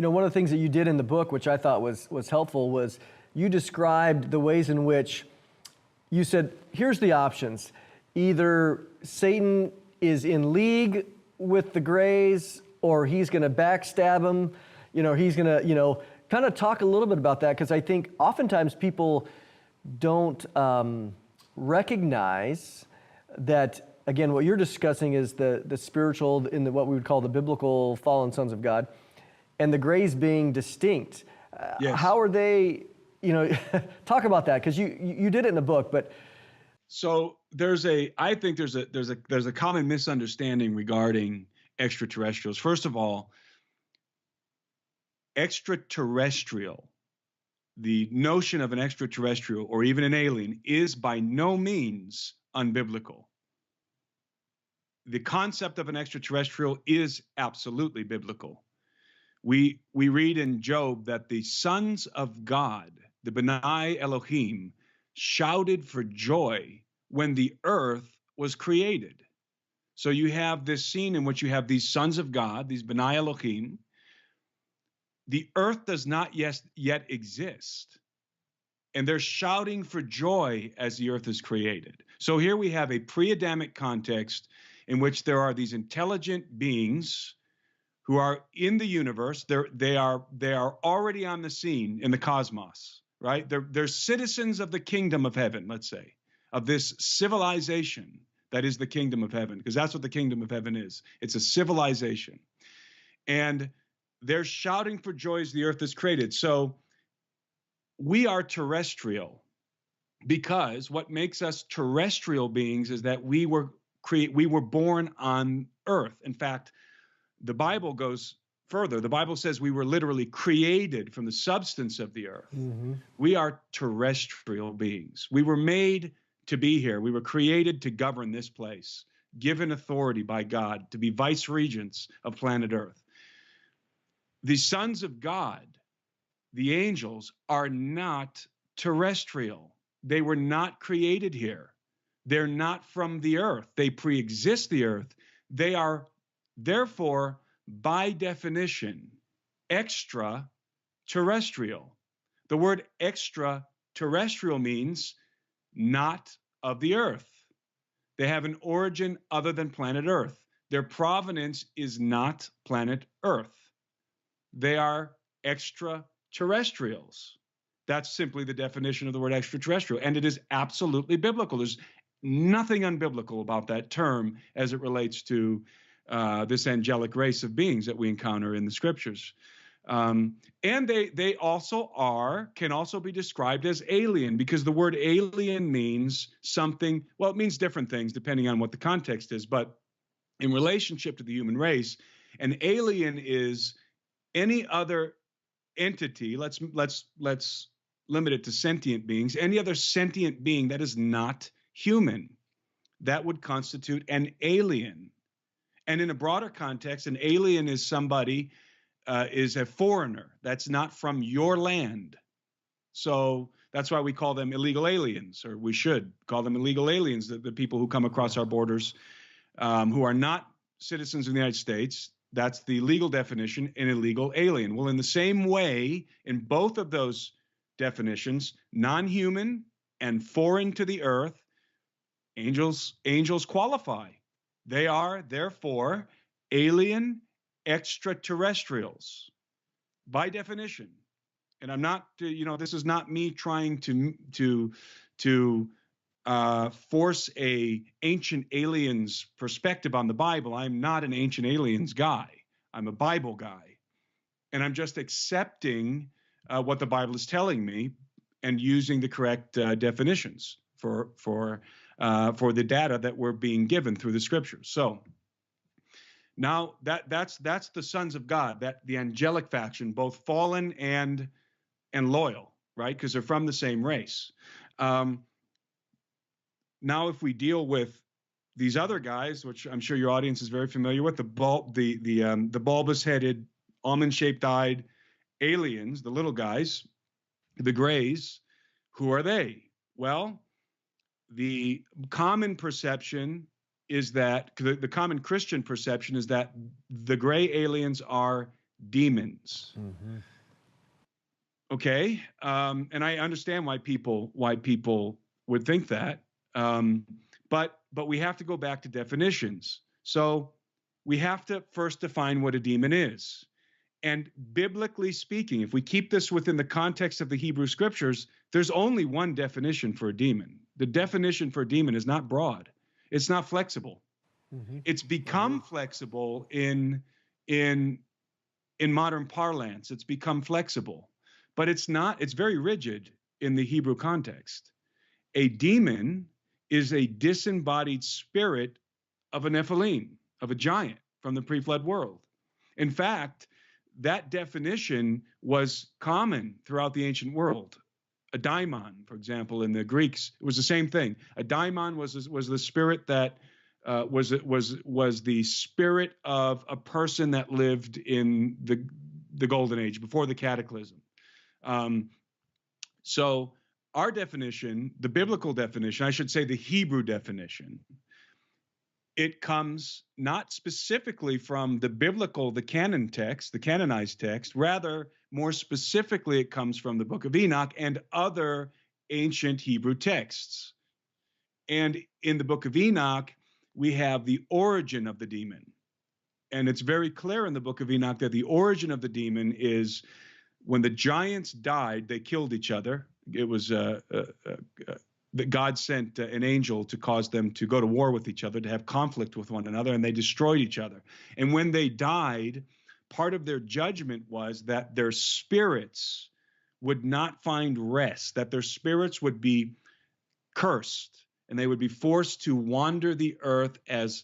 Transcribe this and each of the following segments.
one of the things that you did in the book, which I thought was helpful, was you described the ways in which you said, here's the options. Either Satan is in league with the Greys, or he's going to backstab them. He's going to, kind of talk a little bit about that, because I think oftentimes people don't recognize that, again, what you're discussing is the spiritual, what we would call the biblical fallen sons of God, and the Greys being distinct. Yes. How are they, talk about that, because you did it in the book, but. So I think there's a common misunderstanding regarding extraterrestrials. First of all, extraterrestrial, the notion of an extraterrestrial or even an alien, is by no means unbiblical. The concept of an extraterrestrial is absolutely biblical. We read in Job that the sons of God, the Benai Elohim, shouted for joy when the earth was created. So you have this scene in which you have these sons of God, these Benai Elohim. The earth does not yet exist, and they're shouting for joy as the earth is created. So here we have a pre-Adamic context in which there are these intelligent beings who are in the universe. They are already on the scene in the cosmos, right? They're citizens of the kingdom of heaven, let's say, of this civilization that is the kingdom of heaven, because that's what the kingdom of heaven is. It's a civilization. And they're shouting for joy as the earth is created. So we are terrestrial, because what makes us terrestrial beings is that we were born on earth. In fact, the Bible goes further. The Bible says we were literally created from the substance of the earth. Mm-hmm. We are terrestrial beings. We were made to be here. We were created to govern this place, given authority by God to be vice regents of planet Earth. The sons of God, the angels, are not terrestrial. They were not created here. They're not from the earth. They pre-exist the earth. They are, therefore, by definition, extraterrestrial. The word extraterrestrial means not of the earth. They have an origin other than planet Earth. Their provenance is not planet Earth. They are extraterrestrials. That's simply the definition of the word extraterrestrial, and it is absolutely biblical. There's nothing unbiblical about that term as it relates to this angelic race of beings that we encounter in the scriptures. And they also can also be described as alien, because the word alien means something, well, it means different things depending on what the context is, but in relationship to the human race, an alien is any other entity. Let's limit it to sentient beings. Any other sentient being that is not human, that would constitute an alien. And in a broader context, an alien is somebody is a foreigner that's not from your land. So that's why we call them illegal aliens, or we should call them illegal aliens, the people who come across our borders who are not citizens of the United States. That's the legal definition, an illegal alien. Well, in the same way, in both of those definitions, non-human and foreign to the earth, angels qualify. They are, therefore, alien extraterrestrials by definition. And I'm not, this is not me trying to force a ancient aliens perspective on the Bible. I'm not an ancient aliens guy. I'm a Bible guy. And I'm just accepting what the Bible is telling me and using the correct definitions for the data that we're being given through the scriptures. So now that's the sons of God, that the angelic faction, both fallen and loyal, right? Because they're from the same race. Now, if we deal with these other guys, which I'm sure your audience is very familiar with, the bulbous-headed, almond-shaped-eyed aliens, the little guys, the Greys, who are they? Well, the common perception is that the common Christian perception is that the gray aliens are demons. Mm-hmm. Okay, and I understand why people would think that, but we have to go back to definitions. So we have to first define what a demon is. And biblically speaking, if we keep this within the context of the Hebrew scriptures, there's only one definition for a demon. The definition for a demon is not broad. It's not flexible. Mm-hmm. It's become flexible in modern parlance. It's become flexible, but it's not, it's very rigid in the Hebrew context. A demon is a disembodied spirit of a Nephilim, of a giant from the pre-flood world. In fact, that definition was common throughout the ancient world. A daimon, for example, in the Greeks, it was the same thing. A daimon was the spirit that was the spirit of a person that lived in the Golden Age before the Cataclysm. So our definition, the biblical definition, I should say the Hebrew definition, it comes not specifically from the canon text, the canonized text, rather, more specifically, it comes from the book of Enoch and other ancient Hebrew texts. And in the book of Enoch, we have the origin of the demon. And it's very clear in the book of Enoch that the origin of the demon is when the giants died, they killed each other. It was that God sent an angel to cause them to go to war with each other, to have conflict with one another, and they destroyed each other. And when they died, part of their judgment was that their spirits would not find rest, that their spirits would be cursed, and they would be forced to wander the earth as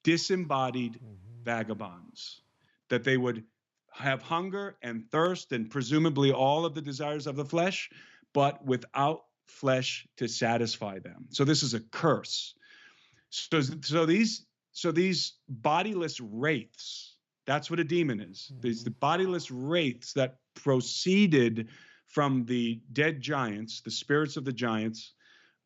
disembodied vagabonds, that they would have hunger and thirst and presumably all of the desires of the flesh, but without flesh to satisfy them. So this is a curse. So these bodiless wraiths, that's what a demon is. These the bodiless wraiths that proceeded from the dead giants, the spirits of the giants,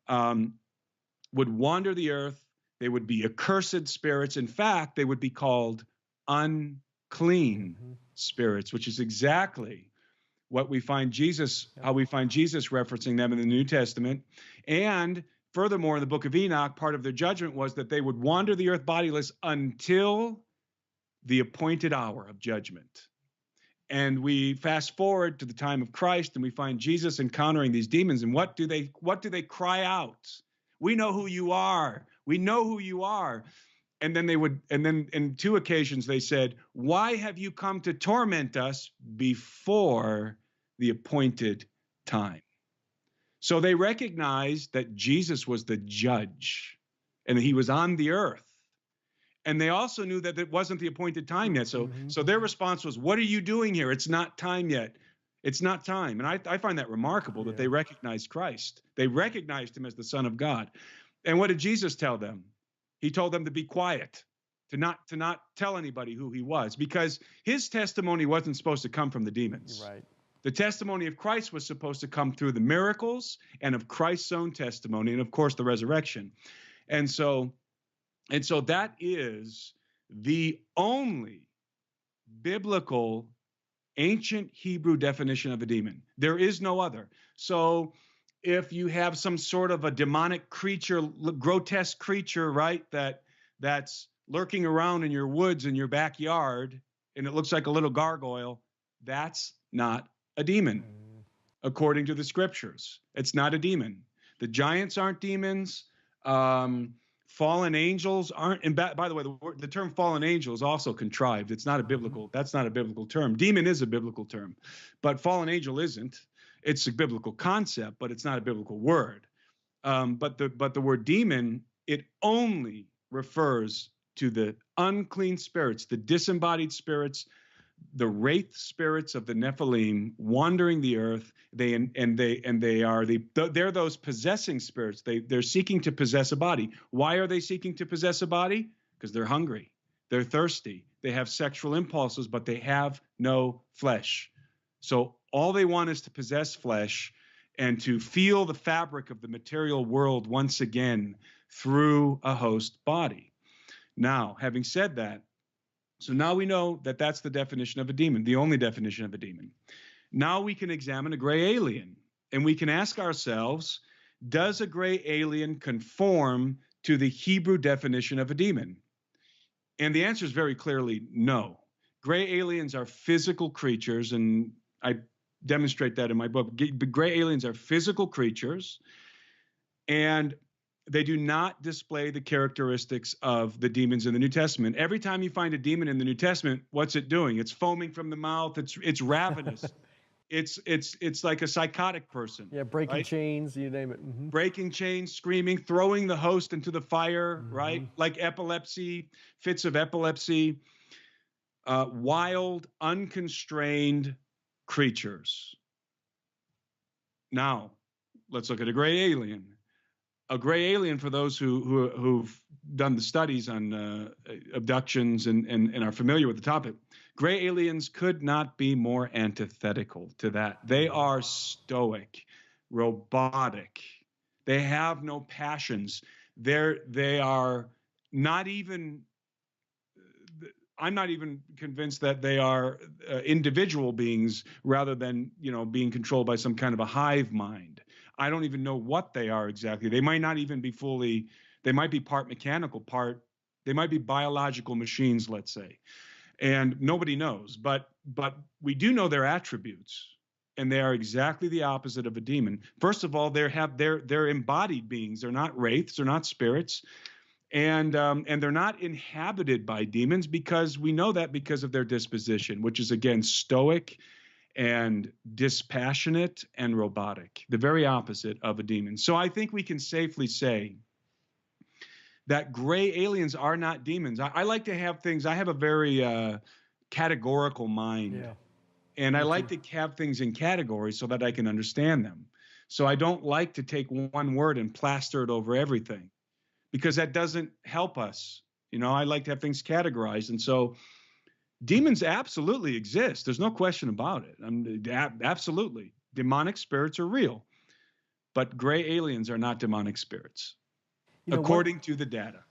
would wander the earth. They would be accursed spirits. In fact, they would be called unclean spirits, which is exactly what we find Jesus, how we find Jesus referencing them in the New Testament. And furthermore, in the book of Enoch, part of their judgment was that they would wander the earth bodiless until the appointed hour of judgment. And we fast forward to the time of Christ, and we find Jesus encountering these demons. And what do they cry out? We know who you are. We know who you are. And then in two occasions they said, why have you come to torment us before the appointed time? So they recognized that Jesus was the judge and that he was on the earth. And they also knew that it wasn't the appointed time yet. So their response was, what are you doing here? It's not time yet. It's not time. And I find that remarkable that they recognized Christ. They recognized him as the Son of God. And what did Jesus tell them? He told them to be quiet, to not tell anybody who he was, because his testimony wasn't supposed to come from the demons. Right. The testimony of Christ was supposed to come through the miracles and of Christ's own testimony, and of course the resurrection. And so that is the only biblical ancient Hebrew definition of a demon. There is no other. So if you have some sort of a demonic creature, grotesque creature, right, that's lurking around in your woods in your backyard, and it looks like a little gargoyle, that's not a demon, according to the scriptures. It's not a demon. The giants aren't demons. Fallen angels aren't. And by the way, the term fallen angel is also contrived. It's not a biblical. That's not a biblical term. Demon is a biblical term, but fallen angel isn't. It's a biblical concept, but it's not a biblical word. But the word demon, it only refers to the unclean spirits, the disembodied spirits, the wraith spirits of the Nephilim wandering the earth. They're those possessing spirits. They're seeking to possess a body. Why are they seeking to possess a body? Because they're hungry. They're thirsty. They have sexual impulses, but they have no flesh. So all they want is to possess flesh and to feel the fabric of the material world once again through a host body. Now, having said that, So now we know that that's the definition of a demon, the only definition of a demon. Now we can examine a gray alien, and we can ask ourselves, does a gray alien conform to the Hebrew definition of a demon? And the answer is very clearly no. Gray aliens are physical creatures, and I demonstrate that in my book. Gray aliens are physical creatures, and they do not display the characteristics of the demons in the New Testament. Every time you find a demon in the New Testament, what's it doing? It's foaming from the mouth. It's ravenous. It's like a psychotic person. Yeah, breaking right? chains, you name it. Mm-hmm. Breaking chains, screaming, throwing the host into the fire, right? Like epilepsy, fits of epilepsy, wild, unconstrained creatures. Now, let's look at a gray alien. A gray alien, for those who've done the studies on abductions and are familiar with the topic, gray aliens could not be more antithetical to that. They are stoic, robotic. They have no passions. They are not even. I'm not even convinced that they are individual beings rather than, being controlled by some kind of a hive mind. I don't even know what they are exactly. They might not even be fully, they might be part mechanical, they might be biological machines, let's say. And nobody knows, but we do know their attributes, and they are exactly the opposite of a demon. First of all, they're embodied beings. They're not wraiths, they're not spirits. And they're not inhabited by demons, because we know that because of their disposition, which is, again, stoic and dispassionate and robotic, the very opposite of a demon. So I think we can safely say that gray aliens are not demons. I like to have things, I have a very categorical mind. Yeah. And I like to have things in categories so that I can understand them. So I don't like to take one word and plaster it over everything, because that doesn't help us. I like to have things categorized. And so demons absolutely exist. There's no question about it. Absolutely. Demonic spirits are real, but gray aliens are not demonic spirits, according to the data.